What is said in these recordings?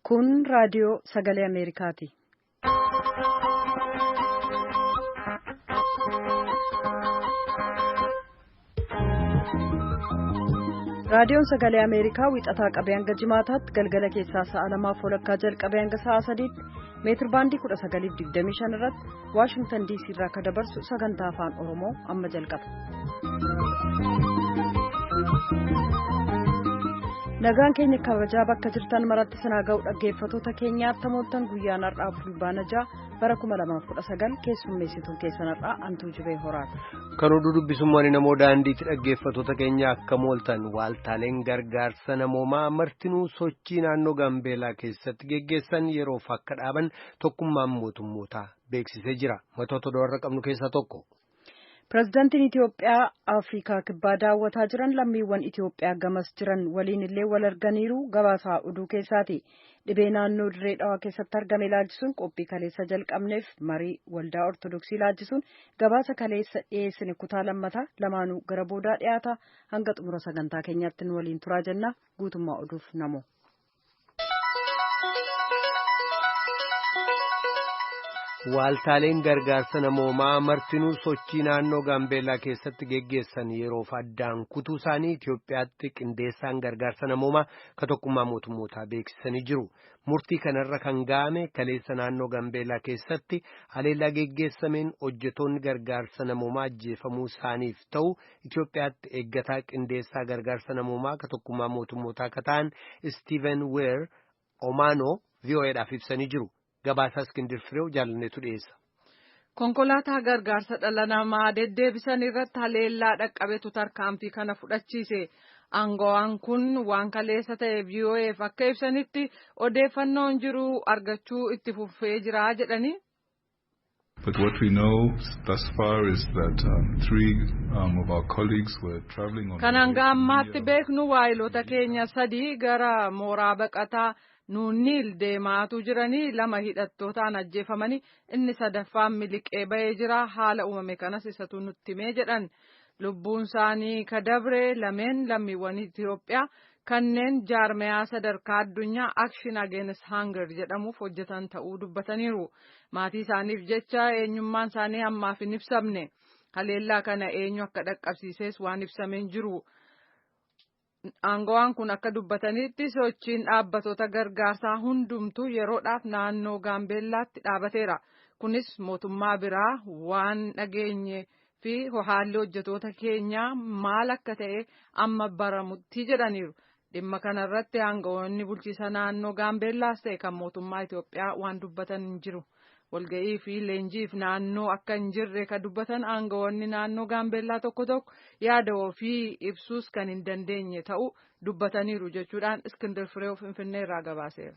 Kun raadiyoo sagalee Ameerikaati. Raadiyoon sagalee Ameerikaa wixataa qabee hanga jimaataatti galgala keessaa sa'a 2:00 jalqabee hanga sa'a 3:00 meetir baandii 1925 irratti Waashingtan DC irraa kan dabarsu sagantaa afaan Oromoo amma jalqaba. Nagaan keenya kabajaa bakka jirtan maratti sinaa ga'u dhaggeeffattoota keenyaaf tamooltan guyyaan har'aa fulbaana 6 bara 2019 keessummeessituun keessan har'aa Antuu Jibee Horaati. Kan oduu dubbisummaan namoo daandiitti dhaggeeffattoota keenya akka mooltan waaltaaleen gargaarsa namoomaa martinuu sochii naannoo Gaambeelaa keessatti geggeessan yeroof akka dhaaban tokkummaan mootummootaa beeksisee jira. Matoota doorra qabnu keessaa tokko. Pireezidaantiin Itiyoophiyaa Afrikaa kibbaa daawwataa jiran lammiiwwan Itiyoophiyaa gamas jiran waliin illee wal arganiiru gabaasaa oduu keessaati. Dhibee naannoo Dirree Dhawaa keessatti argame ilaalchisuun qophii kaleessa jalqabneef marii waldaa Ortodoksii ilaalchisuun gabaasa kaleessa dhiyeessine kutaa lammataa lamaanuu gara boodaa dhiyaata. Hanga xumura sagantaa keenyaatti nu waliin turaa jenna. Guutummaa oduuf namo. Waaltaaleen gargaarsa namoomaa martinuu sochii naannoo Gaambeelaa keessatti geggeessan yeroof addaan kutuu isaanii Itiyoophiyaatti qindeessaan gargaarsa namoomaa ka tokkummaa mootummootaa beeksisanii jiru. Murtii kanarra kan ga'ame kaleessa naannoo Gaambeelaa keessatti haleellaa geggeessameen hojjetoonni gargaarsa namoomaa ajjeefamuu isaaniif ta'u Itiyoophiyaatti eeggataa qindeessaa gargaarsa namoomaa ka tokkummaa mootummootaa ka ta'an Steven Weer Omaanoo VOA'dhaaf ibsanii jiru. Gabaasaa Iskindir Fireew jaalanneetu dhiyeessa. Konkolaataa gargaarsa dhala namaa deddeebisan irratti haleellaa dhaqqabetu tarkaanfii kana fudhachiise. Aangawaan kun waan kaleessa ta'e VOA'f akka ibsanitti odeeffannoon jiru argachuu itti fufee jira jedhani. But what we know thus far is that three of our colleagues were traveling on. Kan hanga ammaatti beeknu waayilota keenya 3 gara mooraa baqataa Nuunniil deemaatu jiranii 2 hidhattootaan ajjeefamanii inni 3ffaan miliqee ba'ee jira. Haala uumame kanas isatu nutti himee jedhan. Lubbuun isaanii kadabre lameen lammiiwwan Itiyoophiyaa kanneen jaarmayaa sadarkaa addunyaa Action Against Hunger jedhamuuf hojjetan ta'uu dubbataniiru. Maatii isaaniif jecha eenyummaan isaanii ammaaf hin ibsamne. Haleellaa kana eenyu akka dhaqqabsiises waan ibsameen jiru. Aangawaan kun akka dubbatanitti sochiin dhaabbattoota gargaarsaa hundumtuu yeroodhaaf naannoo Gaambeellaatti dhaabateera. Kunis mootummaa biraa waan dhageenye fi haalli hojjetoota keenyaa maal akka ta'e amma baramutti jedhaniiru. Dhimma kanarratti aangawoonni bulchiisa naannoo Gaambeellaas ta'e kan mootummaa Itiyoophiyaa waan dubbatan hin jiru. Walga'ii fi leenjiif naannoo akka hin jirre kan dubbatan aangawoonni naannoo Gaambeellaa tokko yaada ofii ibsuus kan hin dandeenye ta'uu dubbataniiru jechuudhaan Iskindir Fireew Finfinnee irraa gabaaseera.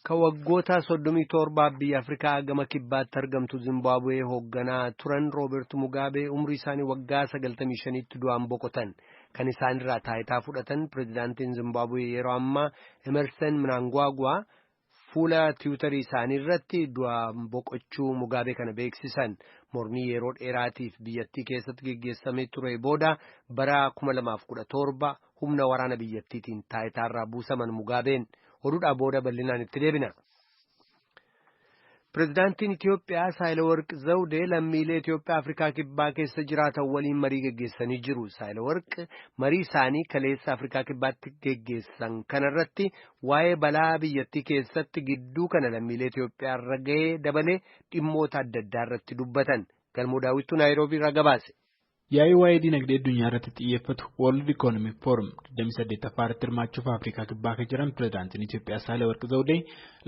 Kan waggoota 37 biyya Afrikaa gama kibbaatti argamtu Zimbaabuwee hoogganaa turan Rooberti Mugaabee umrii isaanii waggaa 95tti du'aan boqotan. Kan isaanirraa taayitaa fudhatan pireezidaantiin Zimbaabuwee yeroo ammaa Emerson Mnangagwa fuula tiwutarii isaanii irratti du'aan boqochuu Mugaabee kana beeksisan. Mormii yeroo dheeraatiif biyyattii keessatti geggeessamee ture booda bara 2017 humna waraana biyyattiitiin taayitaarraa buusaman Mugaabeen. Oduudhaa booda bal'inaan itti deebina. Pireezidaantiin Itiyoophiyaa Saahilawarq Zawudee lammiilee Itiyoophiyaa Afrikaa kibbaa keessa jiraatan waliin marii geggeessanii jiru. Saahilawarq marii isaanii kaleessa Afrikaa kibbaatti geggeessan kanarratti waa'ee balaa biyyattii keessatti gidduu kana lammiilee Itiyoophiyaa irra ga'ee dabalee dhimmoota adda addaa irratti dubbatan. Galmoo daawwittuu Naayiroobii irraa gabaase. Yaa'ii waa'ee dinagdee addunyaa irratti xiyyeeffatu World Economic Forum 28ffaa irratti hirmaachuuf Afrikaa kibbaa kan jiran pireezidaantiin Itiyoophiyaa Saahilawarq Zawudee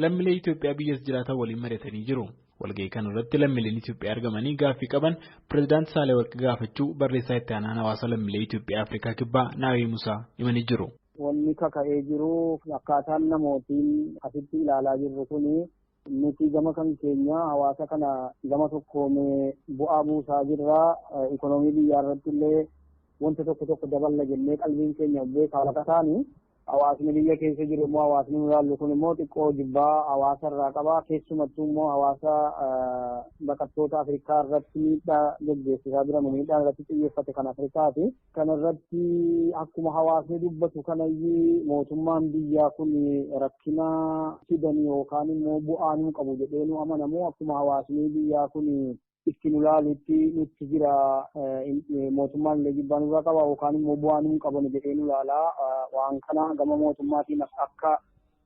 lammiilee Itiyoophiyaa biyyas jiraatan waliin mari'atanii jiru. Walga'ii kana irratti lammiileen Itiyoophiyaa argamanii gaaffii qaban pireezidaanti Saahilawarq gaafachuu barreessaa itti aanaan hawaasa lammiilee Itiyoophiyaa Afrikaa kibbaa Naawii Musaa himanii jiru. Wanni kaka'ee jiru akkaataan namootiin asitti ilaalaa jirru kuni. Nuti gama kan keenya hawaasa kana gama tokkoomee bu'aa buusaa jirra. Ikoonoomii biyyaa irratti illee wanta tokko daballa jennee qalbiin keenya beekaa lafa taani hawaasni biyya keessa jiru immoo hawaasni ilaallu kun immoo xiqqoo jibbaa hawaasa irraa qaba. Keessumattuu immoo hawaasa baqattoota Afrikaa irratti miidhaa gaggeessisaa jiran miidhaa irratti xiyyeeffate kan Afrikaati. Kana irratti akkuma hawaasni dubbatu kanayyuu mootummaan biyyaa kun rakkina fidanii yookaan immoo bu'aa nuu qabu jedhee nu amanamu. Akkuma hawaasni biyyaa kun ittiin ilaalutti nutti jira mootummaan illee jibbaa nurraa qaba yookaan immoo bu'aa nuu qaban jedhee nu ilaalaa. Waan kana gama mootummaatiin akka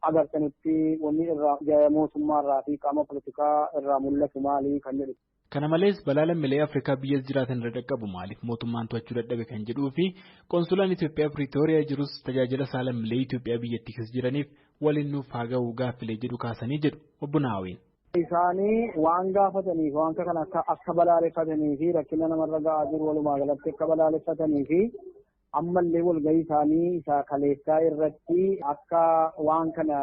agartanitti wanni irraa mootummaa irraa fi qaama politikaa irraa mul'atu maali kan jedhu. Kana malees balaa lammiilee Afrikaa biyya jiraatan irra dhaqqabu maaliif mootummaan to'achuu dadhabe kan jedhuu fi konsulaan Itoophiyaa Piriitooriyaa jirus tajaajila isaa lammiilee Itoophiyaa biyyattii keessa jiraniif waliin nuuf haa ga'u gaaffilee jedhu kaasanii jedhu obbo Naawwiin. Isaanii waan gaafataniif waan kana akka balaaleffatanii fi rakkina namarra ga'aa jiru walumaa galatti akka balaaleffatanii fi ammallee walgahii isaanii isa kaleessaa irratti akka waan kana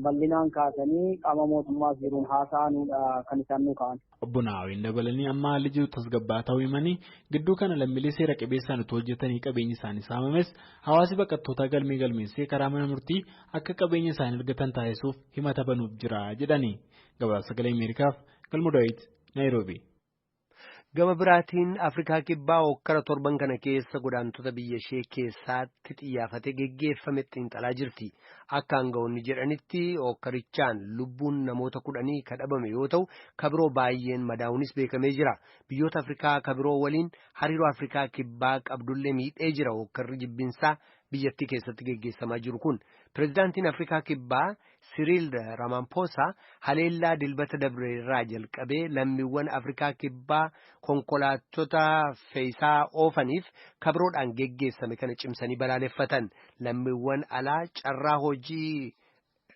bal'inaan kaasanii qaama mootummaas jiruun haasa'anuudha kan isaan nu ka'an. Obbo Naawwiin dabalanii amma haalli jiru tasgabbaa ta'uu himanii gidduu kana lammiilee seera qabeessaan utuu hojjetanii qabeenyi isaanii saamames hawaasi baqattootaa galmeessee karaa mana murtii akka qabeenya isaanii argatan taasisuuf himata banuuf jira jedhanii. Gabaasa Sagalee Ameerikaaf Galmoo Daawit Naayiroobii. Gama biraatiin Afrikaa Kibbaa hokkara torban kana keessa godaantota biyya ishee keessatti xiyyaafate geggeeffame xiinxalaa jirti. Akka aangawoonni jedhanitti hokkarichaan lubbuun namoota 10 kadhabame yoo ta'u kabiroo baay'een madaa'uunis beekamee jira. Biyyoota Afrikaa kabiroo waliin hariiroo Afrikaa Kibbaa qabdullee miidhee jira hokkarri jibbinsaa biyyattii keessatti geggeessamaa jiru kun. Pireezidaantiin Afrikaa Kibbaa Siriil Ramaphosa haleellaa dilbata dabre irraa jalqabee lammiiwwan Afrikaa Kibbaa konkolaattota fe'isaa oofaniif kabiroodhaan geggeessame kana cimsanii balaaleffatan. Lammiiwwan alaa carraa hojii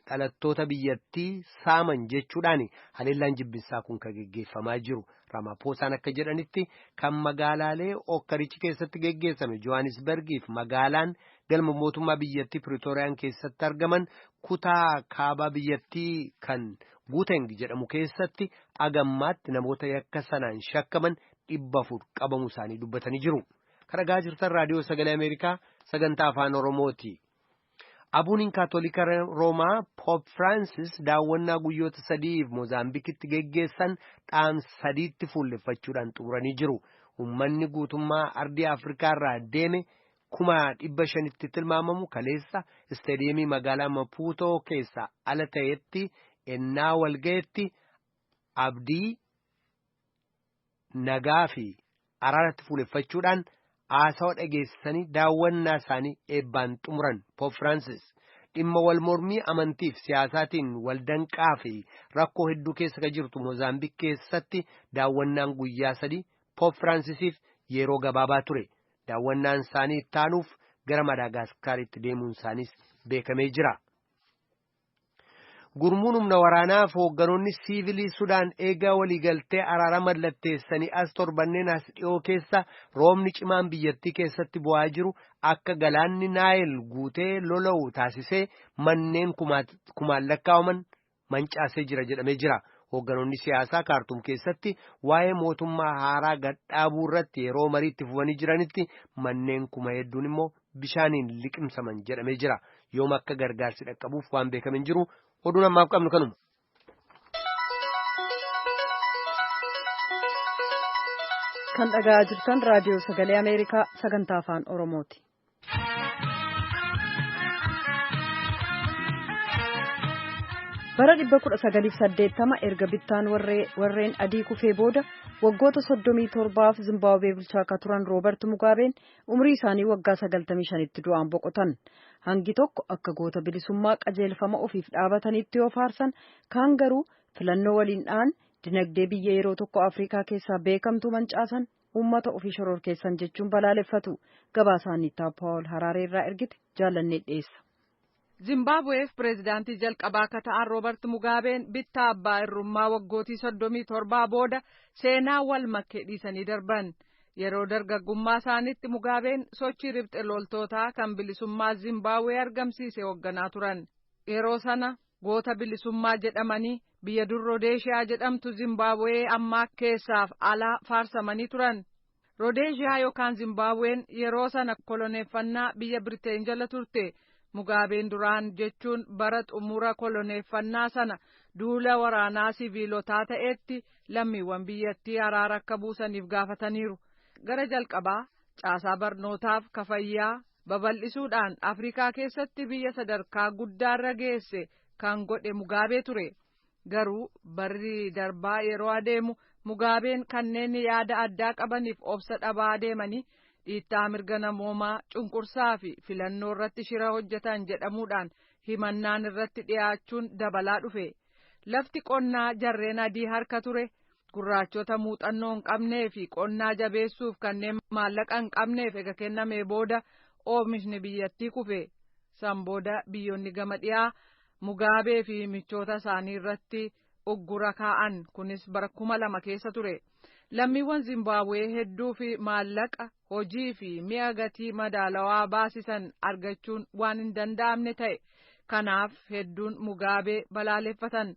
dhalattoota biyyattii saaman jechuudhaan haleellaan jibbinsaa kun kan geggeeffamaa jiru. Ramaphosaan akka jedhanitti kan magaalaalee hokkarichi keessatti geggeessame Johannesburgiif magaalaan galma mootummaa biyyattii Pretooriyaan keessatti argaman kutaa kaabaa biyyattii kan Gauteng jedhamu keessatti agammaatti namoota yakka sanaan shakkaman 400 qabamuu isaanii dubbatanii jiru. Kan dhagaa jirtan raadiyoo Sagalee Ameerikaa sagantaa afaan Oromooti. Abuuniin Kaatolika Roomaa Pope Francis daawwannaa guyyoota 3 Moozaambikitti geggeessan dhaamsa 3tti fuulleffachuudhaan xumuranii jiru. Uummanni guutummaa ardii Afrikaa irraa deeme 500,000tti tilmaamamu kaleessa istaadiyeemii magaalaa Maputo keessa ala ta'etti ennaa walgayetti abdii nagaa fi araaratti fuulleffachuudhaan haasawa dhageessanii daawwannaa isaanii eebbaan xumuran. Pope Francis dhimma wal mormii amantiif siyaasaatiin waldanqaa fi rakkoo hedduu keessa ka jirtu Moozaambiik keessatti daawwannaan guyyaa 3 Pope Francisiif yeroo gabaabaa ture. Daawwannaan isaanii ittaanuuf gara Madaagaskaritti deemuun isaaniis beekamee jira. Gurmuun humna waraanaaf hoogganoonni siivilii Sudaan eegaa waliigaltee araara mallatteessanii as torbanneen as dhiyoo keessa roobni cimaan biyyattii keessatti bu'aa jiru akka galaanni Naayil guutee lola'u taasisee manneen kumaan lakkaa'aman mancaasee jira jedhamee jira. Hoogganoonni siyaasaa Kaartuum keessatti waa'ee mootummaa haaraa gadhaabuu irratti yeroo mariitti fufanii jiranitti manneen kuma hedduun immoo bishaaniin liqimsaman jedhamee jira. Yoom akka gargaarsi dhaqqabuuf waan beekamen jiru oduun ammaaf qabnu kanuma. Kan dhagaa jirtan raadiyoo Sagalee Ameerikaa sagantaa afaan Oromooti. Bara 1980 erga bittaan warreen adii kufee booda waggoota 37f Zimbaabuwee bulchaa akka turan Roobert Mugaabeen umrii isaanii waggaa 95tti du'aan boqotan. Hangi tokko akka goota bilisummaa qajeelfama ofiif dhaabatanitti yoo faarsan kaan garuu filannoo waliin dhaan dinagdee biyya yeroo tokko Afrikaa keessaa beekamtu mancaasan uummata ofii shororkeessan jechuun balaaleffatu. Gabaasaanii Paawul Haraaree irraa ergite jaallannee dhiyeessa. Zimbaabuweef pireezidaantii jalqabaa akka ta'an Roobert Mugaabeen bittaa abbaa irrummaa waggootii 37 booda seenaa wal makkee dhiisanii darban. Yeroo dargaggummaa isaaniitti Mugaabeen sochii riphxe loltootaa kan bilisummaa Zimbaabuwee argamsiise hoogganaa turan. Yeroo sana goota bilisummaa jedhamanii biyya dur Roodeeshiyaa jedhamtu Zimbaabuwee ammaa keessaaf alaa faarsamanii turan. Roodeeshiyaa yookaan Zimbaabuween yeroo sana koloneeffannaa biyya Biriteen jala turte. Mugaabeen duraan jechuun bara xumura koloneeffannaa sana duula waraanaa siviilotaa ta'etti lammiiwwan biyyattii araara akka buusaniif gaafataniiru. Gara jalqabaa caasaa barnootaaf kafayyaa babal'isuudhaan Afrikaa keessatti biyya sadarkaa guddaarra geesse kan godhe Mugaabee ture. Garuu barri darbaa yeroo adeemu Mugaabeen kanneen yaada addaa qabaniif obsa dhabaa adeemanii dhiittaa mirga namoomaa cunqursaa fi filannoo irratti shira hojjetan jedhamuudhaan himannaan irratti dhiyaachuun dabalaa dhufe. Lafti qonnaa jarreen adii harka ture. Gurraachota muuxannoo hin qabnee fi qonnaa jabeessuuf kanneen maallaqa hin qabneef ega kennamee booda oomishni biyyattii kufe. San booda biyyoonni gama dhiyaa Mugaabee fi michoota isaanii irratti uggura kaa'an. Kunis bara 2000 keessa ture. Lammiiwwan Zimbabwee hedduu fi maallaqa hojii fi mi'a gatii madaalawaa baasisan argachuun waan hin danda'amne ta'e. Kanaaf hedduun Mugaabee balaaleffatan.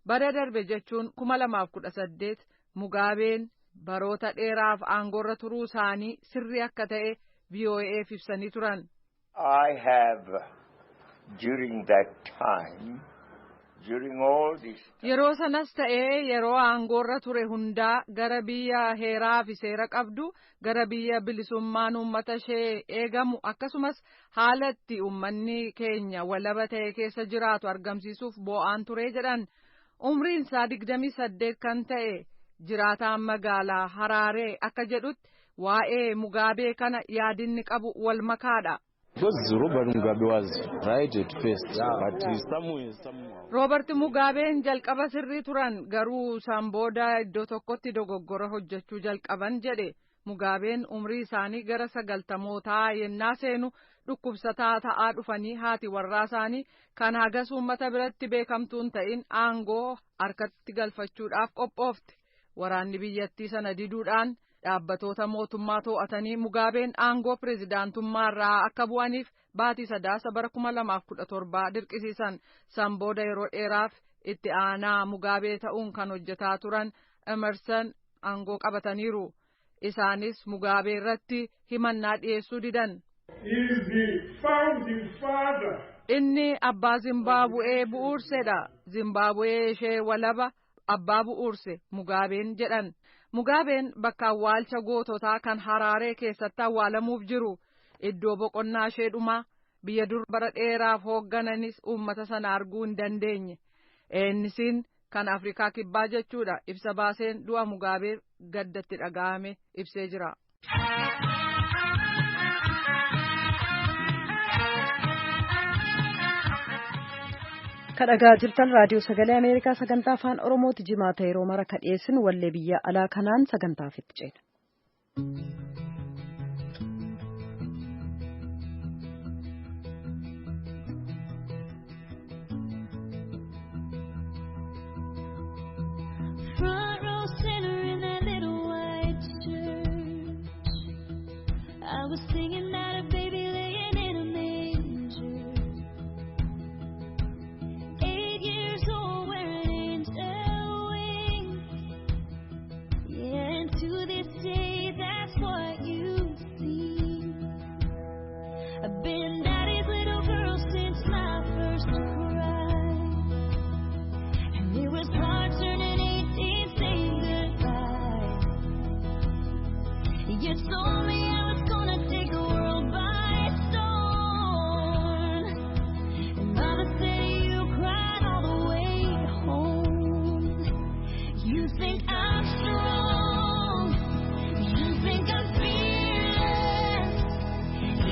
Bara darbe jechuun 2018 Mugaabeen baroota dheeraaf aangoorra turuu isaanii sirrii akka ta'e VOA'f ibsanii turan. I have during that time, during all this time, yeroo sanas ta'ee yeroo aangoorra ture hundaa gara biyya heeraa fi seera qabdu, gara biyya bilisummaan uummata ishee eegamu akkasumas haalatti uummanni keenya walaba ta'e keessa jiraatu argamsiisuuf boo'aan ture jedhan. Umriin isaa 28 kan ta'e jiraataan magaalaa Haraaree akka jedhutti waa'ee Mugaabee kana yaadinni qabu wal makaadha. Robert Mugaabeen jalqaba sirrii turan garuu isaan booda iddoo tokkotti dogoggora hojjechuu jalqaban jedhe. Mugaabeen umrii isaanii gara 90mootaa yennaa seenu dhukkubsataa ta'aa dhufanii haati warraa isaanii kan hagas uummata biratti beekamtuun ta'in aangoo harkatti galfachuudhaaf qophoofte. Waraanni biyyattii sana diduudhaan dhaabbatoota mootummaa to'atanii Mugaabeen aangoo pireezidaantummaarraa akka bu'aniif baatii sadaasa bara 2017 dirqisiisan. San booda yeroo dheeraaf itti aanaa Mugaabee ta'uun kan hojjetaa turan Emerson aangoo qabataniiru. Isaanis Mugaabee irratti himannaa dhiyeessuu didan. Inni abbaa Zimbabwee bu'uursedha. Zimbabwee ishee walaba abbaa bu'uurse Mugaabeen jedhan. Mugaabeen bakka awwaalcha goototaa kan Haraaree keessatti awwaalamuuf jiru. Iddoo boqonnaa ishee dhumaa biyya dur bara dheeraaf hooggananis uummata sana arguu hin dandeenye. Eenisiin kan Afrikaa kibbaa jechuudha. Ibsa baaseen du'a Mugaabee gaddatti dhaga'ame ibsee jira. kadhagaa jirtan raadiyoo sagalee Ameerikaa sagantaa afaan Oromooti. Jimaata yeroo mara kadhiyeessinu wallee biyya alaa kanaan sagantaaf itti ceena.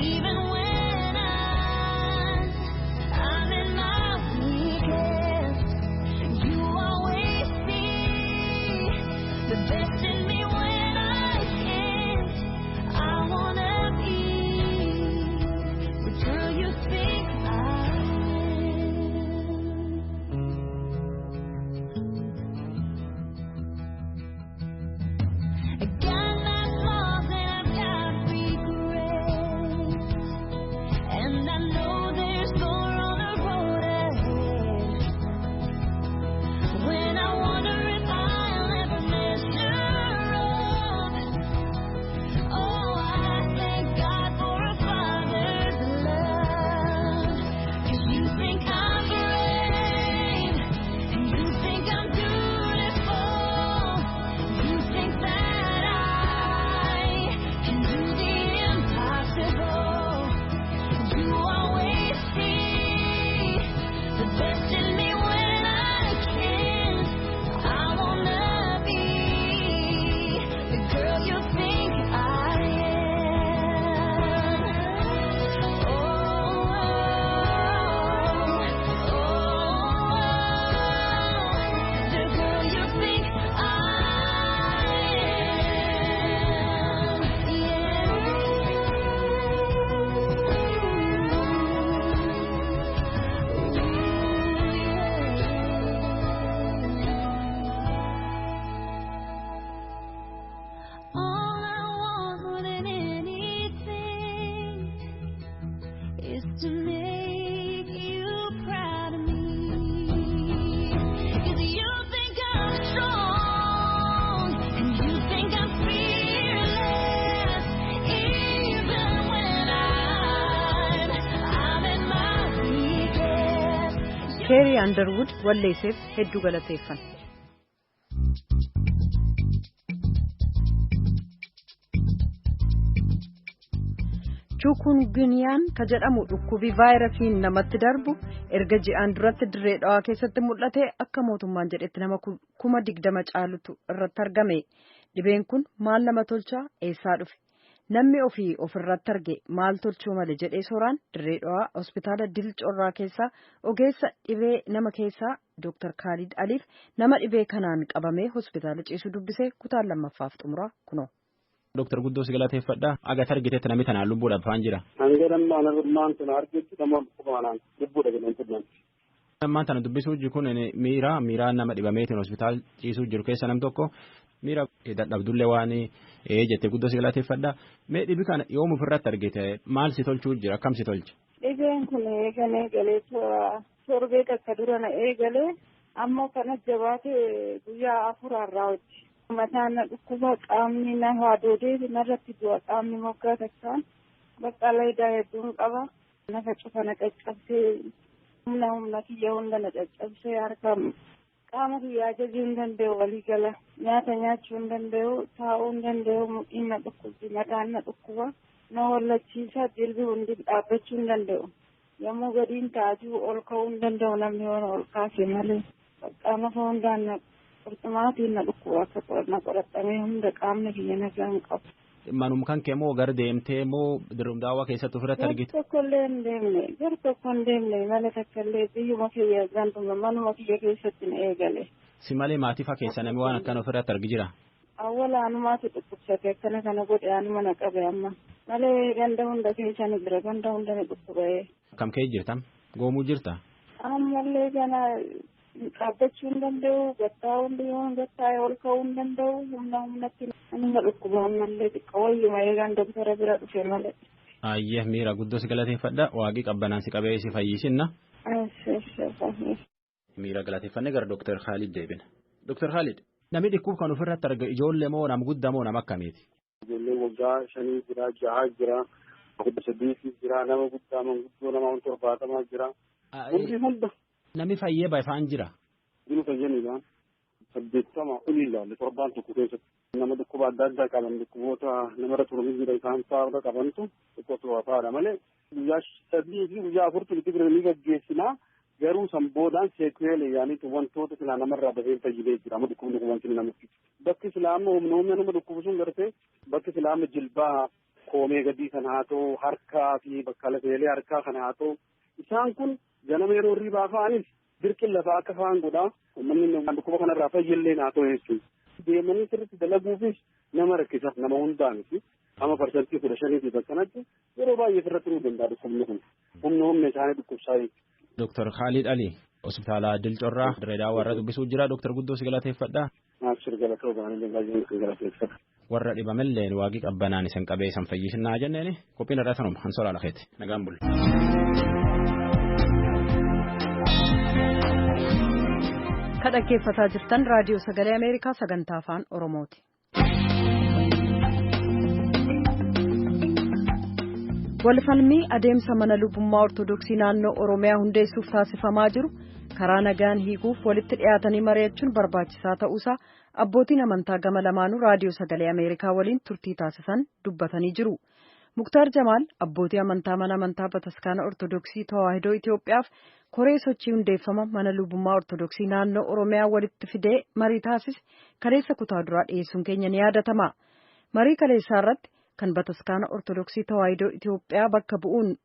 Even when I to make you proud of me. 'Cause you think I'm strong and you think I'm fearless, even when I'm in my weakest. Carrie Underwood walleesseef hedduu galateeffan. Chikungunyaan ka jedhamu dhukkubi vaayirasiin namatti darbu erga ji'aan duratti dirree dhawaa keessatti mul'ate akka mootummaan jedhetti nama 20,000 caalutu irratti argame. Dhibeen kun maal nama tolchaa eessaa dhufe? Namni ofirratti arge maal tolchuu male jedhee sooraan dirree dhawaa hospitaala Dilcorraa keessaa ogeessa dhibee nama keessaa Dr. Khalid Aliif nama dhibee kanaan qabamee hospitaala ciisu dubbisee kutaan lammaffaaf xumuraa kunoo. Dr. Guddoo si galateeffadha. Agat argitetti namni tanaan lubbuudhaaf waan jira. Hangadan maanarummaan tana argetti nama kumaanaan lubbuudha jedhan. Ammaan tana dubbisuu jiru kun miiraa nama dhibameetiin hospitaal ciisuu jiru keessa nam tokko miira dadhabdullee waan jettee Guddoo si galateeffadha. Mee dhibi kana yoom ofirratti argite maal si tolchuu jira akkam si tolche? Dhibeen kun eegalee torbee takka dura na eegalee ammoo kana jabaatee guyyaa 4 irraa hojii. Mataan na dhukkuba qaamni na haadodee narratti du'a qaamni moggaa takkaan bakka laydaa hedduun qaba. Nafa cufa na caccabsee humna kiyya hunda na caccabsee harka qaama kiyyaa jajuu hin danda'u walii gala. Nyaata nyaachuu hin danda'u, taa'uu hin danda'u, mudhiin na dhukkubdi, mataan na dhukkuba. Na hollachiisa jilbi hundi dhaabbachuu hin danda'u. Yommuu gadiin taa'uu ol ka'uu hin danda'u namni waan ol kaase malee. Bakka nafa hundaan na qurxumaatiin na dhukkuba akka na qorattamee hunda qaamni kiyya nagaan qabu. Manum kan kee moo gar deemtee moo dirumdaawaa keessatti ofirratti argite? Gar tokko hin deemne mala takkallee biyyuma kiyya ganduma manuma kiyya keessatti na eegale. Si malee maatii faa keessa namni waan akkana ofirratti argi jira? Awwaala anumaatu dhukkubsate akkana kana godhe anuma na qabe amma. Malee ganda hunda keessa ni jira ganda hunda ni dhukkuba'ee. Kam kee jirtam? Goomuu jirta? Ammallee kana dhaabbachuu hin danda'u, gattaa'ee ol ka'uu hin danda'u, humnatti nama dhukkuba ammallee xiqqoo wayyuma eegaan doktara bira dhufe malee. Ayyee miira guddoo si galateeffadha. Waaqii qabbanaan si qabee si fayyisinna. Miira galateeffannee gara Dr. Khalid deebina. Dr. Khalid, namni dhukkuba kan ofirratti arga ijoollee moo nama guddaa moo nama akkamiiti? Ijoollee waggaa 5 jira, 6 jira, 8 jira, nama guddaa manguddoo nama 70 jira. Hunda. Namni fayyee baay'ifaan jira. Jiru fayyaniidhaan 80 olii ilaalle torbaan tokko keessatti nama dhukkuba adda addaa qaban dhukkuboota namarra turanii jira isaan saafaa qabantu tokkotu hafaadha malee guyyaa 3 fi guyyaa 4 itti biranii gaggeessinaa garuu san boodaan seekuweelee yaaniitu wantoota silaa namarraa dafeen fayyidee jira amma dhukkubni kun wanti namatti bakki silaama humnoomna nama dhukkubu sun gartee bakki silaama jilbaa koomee gadii kan haa ta'u harkaa fi bakka lafeelee harkaa kan haa ta'u isaan kun ganama yeroo riibaa fa'anis dirqin lafaa akka fa'aan godhaa uummanni dhukkuba kanarraa fayyillee haa ta'u jechuudha. Deemanii sirriitti dalaguufis nama rakkisaaf nama hundaanis amma parsantii 15 bakkanatti yeroo baay'ee sirratti nu danda'a dhukkubni kun humna isaanii dhukkubsaa jechuudha. Dr. Khalid Ali hospitaala Dilcorraa Dirreedhaa warra dubbisuu jira. Dr. Guddoo si galateeffadha. Warra dhibamellee waaqii qabbanaan isin qabee isin fayyisinaa jenneeni qophiin irraa sanuma hansoolaa lakeeti nagaan bulle. Kan dhaggeeffataa jirtan raadiyoo sagalee Ameerikaa sagantaa afaan Oromooti. Walfalmii adeemsa mana lubummaa Ortodoksii naannoo Oromiyaa hundeessuuf taasifamaa jiru karaa nagaan hiikuuf walitti dhiyaatanii mari'achuun barbaachisaa ta'uusaa abbootiin amantaa gama lamaanuu raadiyoo sagalee Ameerikaa waliin turtii taasisan dubbatanii jiru. Muktaar Jamaal abbootii amantaa mana amantaa Bataskaana Ortodoksii Tawaahidoo Itoophiyaaf koree sochii hundeeffama mana lubummaa Ortodoksii naannoo Oromiyaa walitti fidee marii taasise kaleessa kutaa duraa dhiyeessuun keenya ni yaadatama. Marii kaleessaa irratti kan Bataskaana Ortodoksii Tawaahidoo Itoophiyaa bakka bu'uun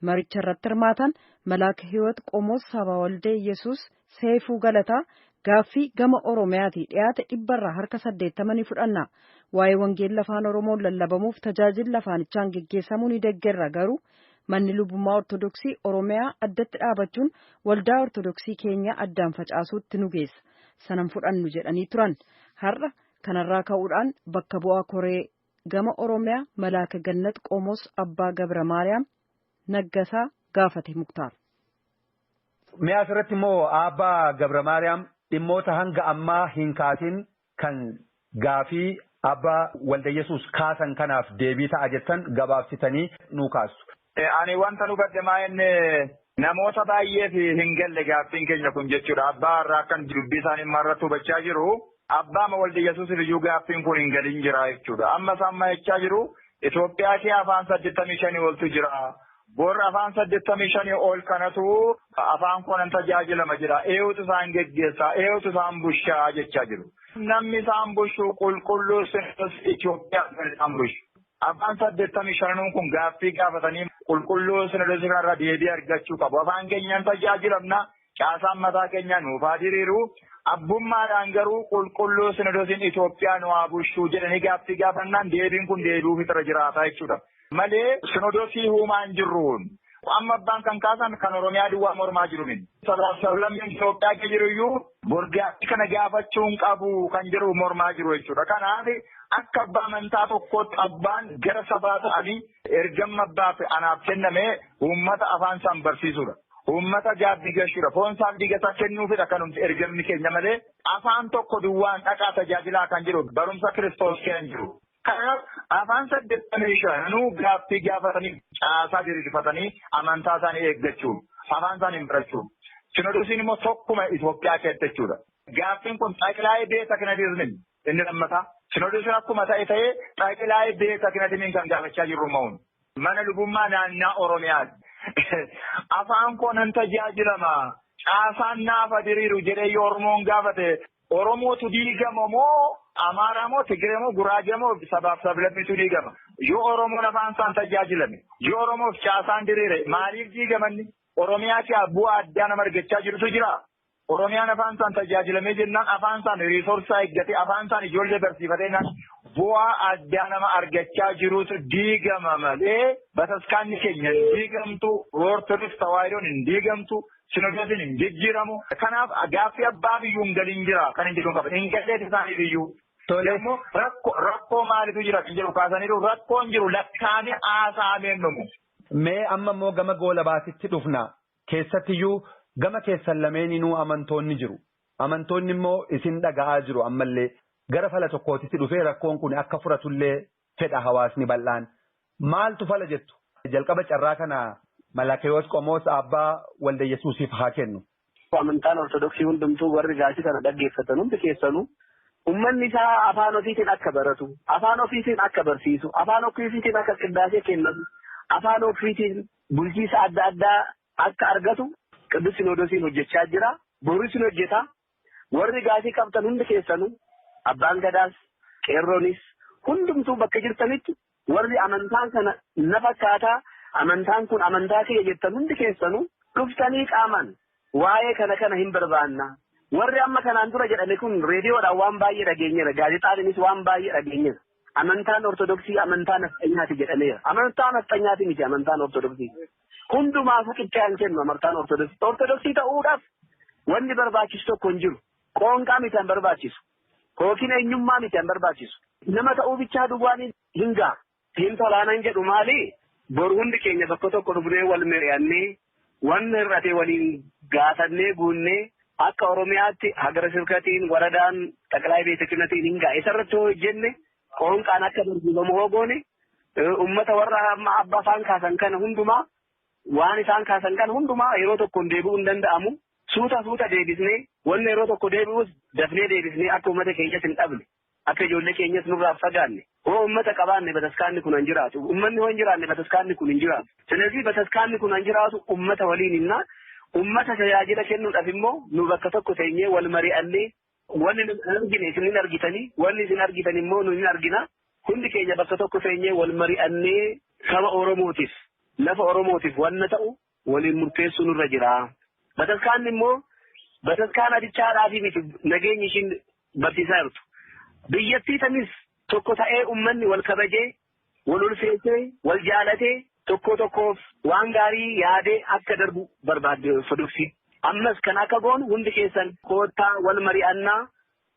maricha irratti hirmaatan Malaaka Hiwoot Qomoos Saba Waldee Yesuus Seefuu Galataa gaaffii gama Oromiyaatii dhiyaate 180 ni fudhanna. Waa'ee wangeela afaan Oromoon lallabamuuf tajaajilli afaanichaan geggeessamuu ni deeggarra garuu manni lubummaa Ortodoksii Oromiyaa addatti dhaabachuun waldaa Ortodoksii keenya addaan facaasuutti nu geessa. Sanan fudhannu jedhanii turan. Har'a kanarraa ka'uudhaan bakka bu'aa koree gama Oromiyaa Malaaka Gannat Qomoos Abbaa Gabra Maariyaam Naggasaa gaafate Muktaar. Mee asirratti immoo Abbaa Gabra Maariyaam dhimmoota hanga ammaa hin kaasin kan gaafii Abbaa Waldayesuus kaasan kanaaf deebii ta'a jettan gabaabsitanii nuu kaastu. Ani wanta nu gaddamaa inni namoota baay'eef hin galle gaaffiin keenya kun jechuudha. Abbaa irraa kan dubbii isaanii marratti hubachaa jiru. Abbaa Waldayesuus iyyuu gaaffiin kun hin galin jira jechuudha. Amma isaan jechaa jiru Itoophiyaa kee afaan 85 oltu jira. Borra afaan 85 ol kanatu afaan konan tajaajilama jira. Eeyutu isaan geggeessaa, eeyutu isaan bushaa jechaa jiru. Namni isaan bushu qulqulluu sinis Itoophiyaa kan isaan bushu. Afaan 85 kun gaaffii gaafatanii qulqulluu sinis irraa deebii argachuu qabu. Afaan keenyaan tajaajilamna. Caasaan mataa keenya nuuf haa diriiru. Abbummaadhaan garuu qulqulluu sinodosiin Itoophiyaa nu haa bushuu jedhanii gaaffii gaafannaan deebiin kun deebi'uu fixira jiraata jechuudha. Malee sinodosii huumaan jirruun amma abbaan kan kaasan kan Oromiyaa duwwaa mormaa jiru min. Sablammiin Itoophiyaa ke jiru iyyuu borgaatti kana gaafachuun qabu kan jiru mormaa jiru jechuudha. Kanaaf akka abbaa amantaa tokkootti abbaan gara sabaa ta'anii ergamma abbaaf anaaf kenname uummata afaan isaan barsiisudha. Uummata gaabbii gashuudha. Foon isaan digataa kennuufidha kanumti ergamni keenya malee afaan tokko duwwaan dhaqaa tajaajilaa kan jiru barumsa Kiristoos kan jiru. Kanaaf afaan 85 gaaffii gaafatanii caasaa diriirfatanii amantaa isaanii eeggachuun afaan isaanii barachuun. Sinodosiin immoo tokkuma Itoophiyaa keessatti jechuudha. Gaaffiin kun xaaqilaayee beekta kinatiizmin inni lammataa. Sinodosiin akkuma ta'ee xaaqilaayee beekta kinatiizmin kan gaafachaa jirru ma'uun. Mana lubummaa naannaa Oromiyaati. Afaan konan tajaajilama. Caasaan naafa diriiru jedhee yoo Oromoon gaafate Oromootu diigama moo Amaaraa moo Tigiree moo Guraagee moo sabaaf sablammitu diigama. Yoo Oromoon afaan isaan tajaajilame yoo Oromoof caasaan diriire maaliif diigamanni? Oromiyaa keessaa bu'aa addaa nama argachaa jirutu jira. Oromiyaan afaan isaan tajaajilamee jennaan afaan isaan riisorsaa eeggate afaan isaan ijoollee barsiifatee bu'aa addaa nama argachaa jirutu diigama malee bataskaanni keenya hin diigamtu, Ortodoks tawaayidoon hin diigamtu, sinodosiin hin jijjiiramu. Kanaaf gaaffii abbaa biyyuu hin galin jira kan hin jedhu qaba. Hin galleeti isaanii biyyuu. Immoo rakkoo maalitu jira kan jedhu kaasaniiru rakkoon jiru lakkaa'amee haasaameen dhumu. Mee amma immoo gama goolabaatitti dhufna. Keessattiyyuu gama keessan lameeninuu amantoonni jiru. Amantoonni immoo isin dhaga'aa jiru ammallee. Gara fala tokkootitti dhufee rakkoon kun akka furatullee fedha hawaasni bal'aan. Maaltu fala jettu? Jalqaba carraa kana Malakeyoos Qomoos Abbaa Waldayesuusiif haa kennu. Amantaan Ortodoksii hundumtuu warri gaasii kana dhaggeeffatan hundi keessanuu ummanni isaa afaan ofiitiin akka baratu, afaan ofiitiin akka barsiisu, afaan ofiitiin akka qindaasee kennatu, afaan ofiitiin bulchiisa adda addaa akka argatu Qidduus Sinoodosiin hojjechaa jira. Boris ni hojjeta. Warri gaasii qabtan hundi keessanuu Abbaan Gadaas, Qeerroonis hundumtuu bakka jirtanitti warri amantaan kana na fakkaataa amantaan kun amantaa kee jettan hundi keessanuu dhuftanii qaamaan waa'ee kana hin barbaanna. Warri amma kanaan dura jedhame kun reediyoodhaan waan baay'ee dhageenyeera. Gaazexaadhaanis waan baay'ee dhageenyeera. Amantaan Ortodoksii amantaa nafxanyaati jedhameera. Amantaa nafxanyaati miti amantaan Ortodoksii. Hundumaafuu qixxaan kennu amantaan Ortodoksii. Ortodoksii ta'uudhaaf wanni barbaachisu tokko hin jiru. Qoonqaa miti hin barbaachisu. Yookiin eenyummaa miti hin barbaachisu. Nama ta'uu bichaa duwwaan hin ga'a. Hin tolaanan jedhu maali? Boru hundi keenya bakka tokko dhufnee wal mari'annee wanni hir'ate waliin gaafannee guunnee akka Oromiyaatti hagara sirkatiin waradaan xaqilaa beeta kinatiin hin ga'a. Isarratti hojjenne qoonqaan akka darbifamu hogoone uummata warra amma abba afaan kaasan kana hundumaa waan isaan kaasan kana hundumaa yeroo tokkoon deebi'uu hin danda'amu. Suuta deebisnee wanni yeroo tokko deebi'us dafnee deebisnee akka uummata keenyas hin dhabne akka ijoollee keenyas nurraa fagaanne hoo uummata qabaanne bataskaanni kun hin jiraatu uummanni hoo hin jiraanne bataskaanni kun hin jiraatu. ስለዚህ bataskaanni kun hin jiraatu uummata waliin innaa uummata tajaajila kennuudhaaf immoo nu bakka tokko teenyee wal mari'annee wanni argine isin hin argitanii wanni isin argitan immoo nu hin argina hundi keenya bakka tokko teenyee wal mari'annee saba Oromootiif lafa Oromootiif wanna ta'u waliin murteessuu nurra jira. Bataskaanni immoo bataskaana dichaadhaafi miti nageenyi ishiin barsiisaa jirtu. Biyyattii tanis tokko ta'ee uummanni wal kabajee, wal ulfeessee, wal jaalatee tokkoof waan gaarii yaadee akka darbu barbaadde Ortodoksii. Ammas kan akka goonu hundi keessan koottaa wal mari'annaa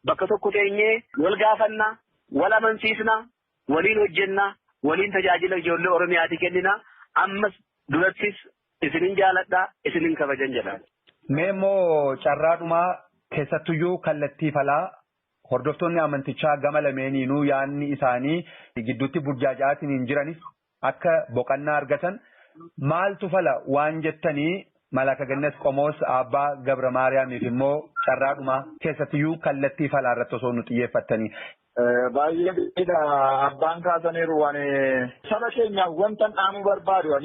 bakka tokko teenyee wal gaafannaa, wal amansiisnaa, waliin hojjennaa, waliin tajaajila ijoollee Oromiyaati kennina. Ammas durattis isinin jaaladhaa isinin kabajan jedhaan. Mee immoo carraadhumaa keessattuyyuu kallattii falaa hordoftoonni amantichaa gama lameeniinuu yaadni isaanii gidduutti burjaaja'aatiin hin jiranis akka boqannaa argatan maaltu fala waan jettanii Malaaka Gannet Qomoos Abbaa Gabra Maariyaamiif immoo carraadhumaa keessattiyyuu kallattii falaa irratti osoo nu xiyyeeffattanii. Baay'ee bidda abbaan kaasaniiru waan saba keenyaaf wanta dhaamuu barbaadu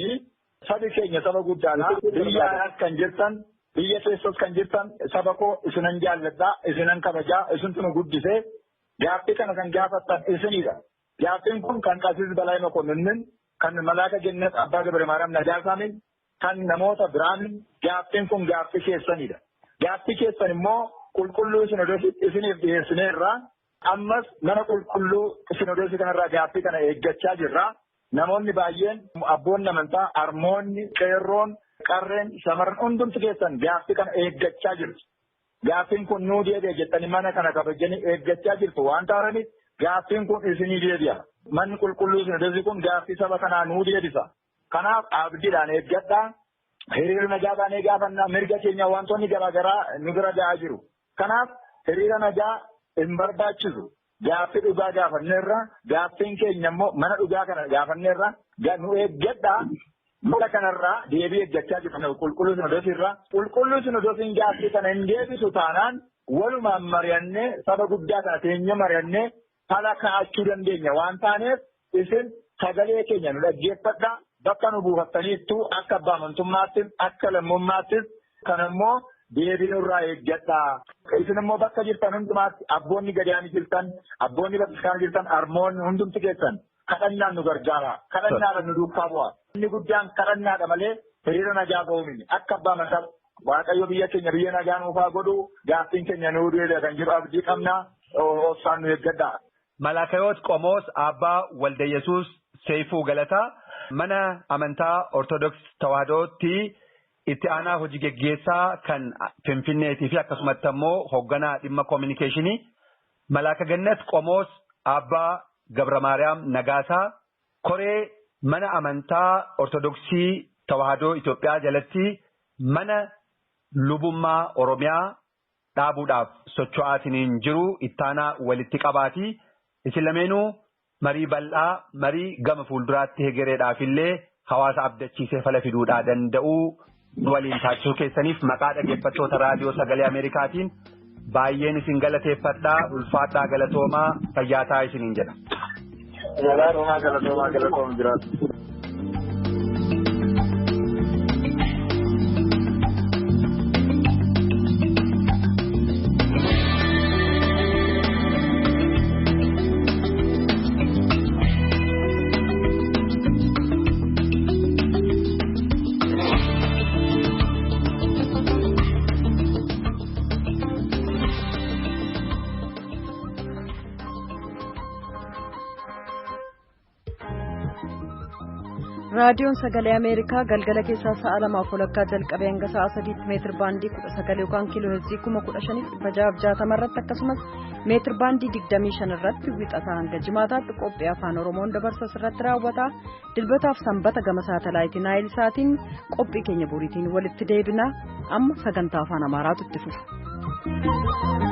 sabi keenya saba guddaadha. Biyya alaas kan jirtan biyya keessas kan jirtan saba koo isinan jaalladhaa isinan kabajaa isintu nu guddisee gaaffii kana kan gaafattan isinidha. Gaaffiin kun kan Qasiis Balaa Mokonnin kan Malaaka Gannet Abbaa Gabra Maariyaam Nagaasaanin kan namoota biraanin gaaffiin kun gaaffii keessanidha. Gaaffii keessan immoo qulqulluu sinodosii isiniif dhiyeessineerra. Ammas mana qulqulluu sinodosii kanarraa gaaffii kana eeggachaa jirra. Namoonni baay'een abboonni amantaa, harmoonni, qeerroon, qarreen, shamarran hundumti keessan gaaffii kana eeggachaa jirtu. Gaaffiin kun nuu deebi'a jettanii mana kana kabajanii eeggachaa jirtu waan ta'aniif gaaffiin kun isinii deebi'a. Manni qulqulluu sinodosii kun gaaffii saba kanaa nuu deebisa. Kanaaf abdiidhaan eeggadhaa. Hiriira nagaa baanee gaafannaa mirga keenya wantoonni garaagaraa nu bira ga'aa jiru. Kanaaf hiriira nagaa hin barbaachisu. Gaaffii dhugaa gaafanneerra gaaffiin keenya immoo mana dhugaa kana gaafanneerra nu eeggadhaa. Mala kanarraa deebii eeggachaa jiru qulqulluu sinodosiirra. Qulqulluu sinodosiin gaaffii kana hin deebisu taanaan walumaan mari'annee saba guddaa kana teenya mari'annee fala kaa'achuu dandeenya waan taaneef isin sagalee keenya nu dhaggeeffadhaa. Bakka nu buufattaniittu akka abbaa amantummaattis akka lammummaattis kan immoo deebii nurraa eeggadhaa. Isin immoo bakka jirtan hundumaatti abboonni gadaanii jirtan abboonni bakka jirtan harmoonni hundumti keessan kadhannaan nu gargaara. Kadhannaadhaan nu duukaa bu'a. Inni guddaan kadhannaadha malee hiriira nagaa ba'uu miti. Akka abbaa amantaa Waaqayyo biyya keenya biyya nagaa nuufaa godhu gaaffiin keenya nuu deebi'a kan jiru abdii qabna. Obsaan nu eeggadhaa. Malaakayoot Qomoos Abbaa Walda Yesuus Seifuu Galataa. Mana amantaa Ortodoksii Tawaahidootti itti aanaa hojii geggeessaa kan Finfinneetii fi akkasumatti immoo hoogganaa dhimma koominikeeshinii Malaaka Gannet Qomoos Abbaa Gabra Maariyaam Nagaasaa koree mana amantaa Ortodoksii Tawaahidoo Itoophiyaa jalatti mana lubummaa Oromiyaa dhaabuudhaaf socho'aatiin jiru itti aanaa walitti qabaati. Isin lameenuu marii bal'aa marii gama fuulduraatti hegereedhaaf illee hawaasa abdachiisee fala fiduudhaa danda'uu waliin taasisuu keessaniif maqaa dhaggeeffattoota raadiyoo sagalee Ameerikaatiin baay'een isin galateeffadhaa ulfaadhaa galatoomaa fayyaataa isiniin jedha. Galatoomaa jiraatu. raadiyoon sagalee ameerikaa galgala keessaa sa'a 2:00 jalqabee hanga sa'a 3 meetir baandii 19 yookaan kiiloo heerzii 15,660 irratti akkasumas meetir baandii 25 irratti wixataa hanga jimaataatti qophii afaan oromoon dabarsas irratti raawwata. Dilbataaf sanbata gama saatalaayitii naayil saatiin qophii keenya boriitiin walitti deebina. Amma sagantaa afaan amaaraatu itti fufa.